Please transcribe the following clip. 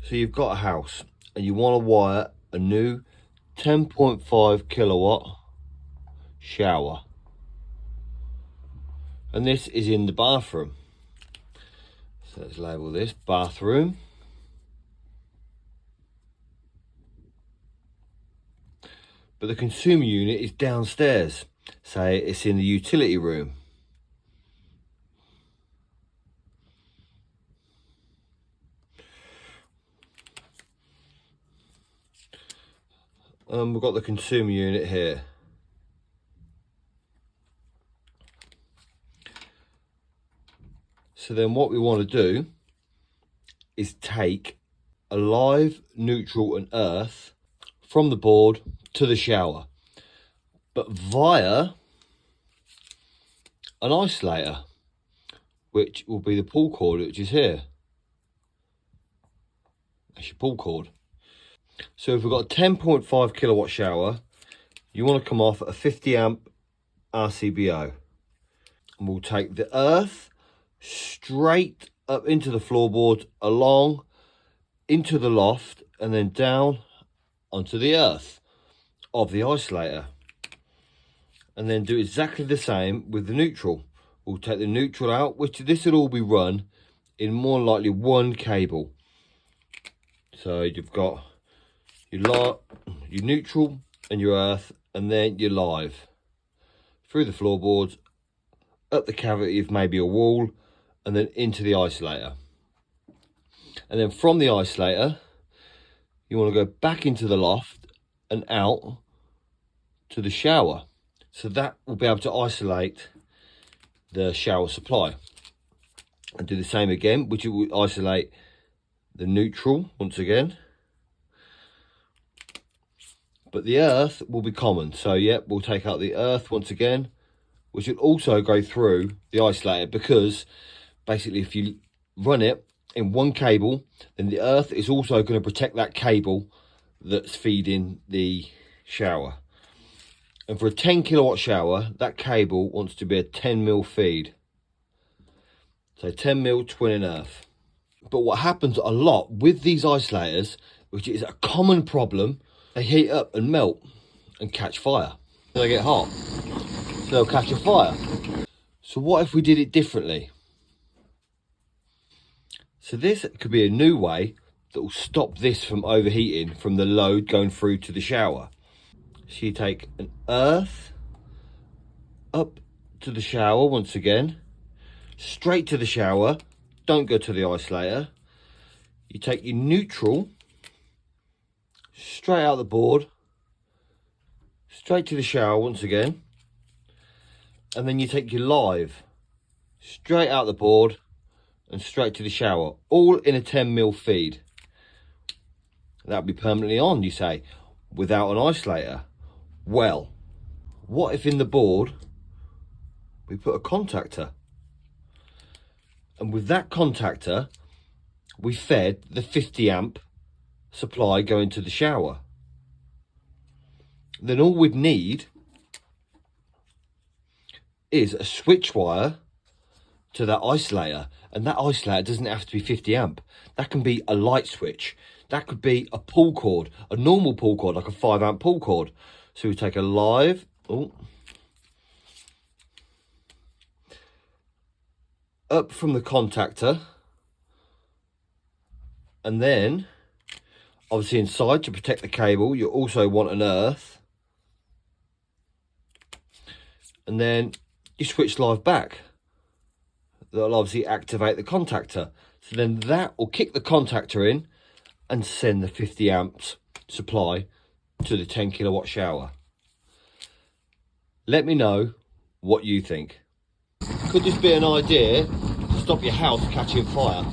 So you've got a house and you want to wire a new 10.5 kilowatt shower. And this is in the bathroom. So let's label this bathroom. But the consumer unit is downstairs. Say it's in the utility room. We've got the consumer unit here. So then what we want to do is take a live, neutral and earth from the board to the shower, but via an isolator, which will be the pull cord, which is here. That's your pull cord. So if we've got a 10.5 kilowatt shower, you want to come off at a 50 amp RCBO. And we'll take the earth straight up into the floorboards, along into the loft, and then down onto the earth of the isolator. And then do exactly the same with the neutral. We'll take the neutral out, which this will all be run in more likely one cable. So you've got your neutral and your earth, and then your live through the floorboards, up the cavity of maybe a wall, and then into the isolator. And then from the isolator, you want to go back into the loft and out to the shower. So that will be able to isolate the shower supply. And do the same again, which will isolate the neutral once again. But the earth will be common. So yeah, we'll take out the earth once again, which will also go through the isolator, because basically if you run it in one cable, then the earth is also going to protect that cable that's feeding the shower. And for a 10 kilowatt shower, that cable wants to be a 10 mil feed. So 10 mil twin and earth. But what happens a lot with these isolators, which is a common problem, they heat up and melt and catch fire. They get hot, so they'll catch a fire. So what if we did it differently? So this could be a new way that will stop this from overheating from the load going through to the shower. So you take an earth up to the shower once again, straight to the shower, don't go to the isolator. You take your neutral, straight out the board, straight to the shower once again, and then you take your live, straight out the board and straight to the shower, all in a 10 mil feed. That'll be permanently on, you say, without an isolator. Well, what if in the board we put a contactor? And with that contactor, we fed the 50 amp supply going to the shower. Then all we'd need is a switch wire to that isolator. And that isolator doesn't have to be 50 amp. That can be a light switch. That could be a pull cord, a normal pull cord, like a 5 amp pull cord. So we take a live, up from the contactor, and then obviously inside, to protect the cable, you also want an earth, and then you switch live back. That'll obviously activate the contactor, so then that will kick the contactor in and send the 50 amps supply to the 10 kilowatt shower. Let me know what you think. Could this be an idea to stop your house catching fire?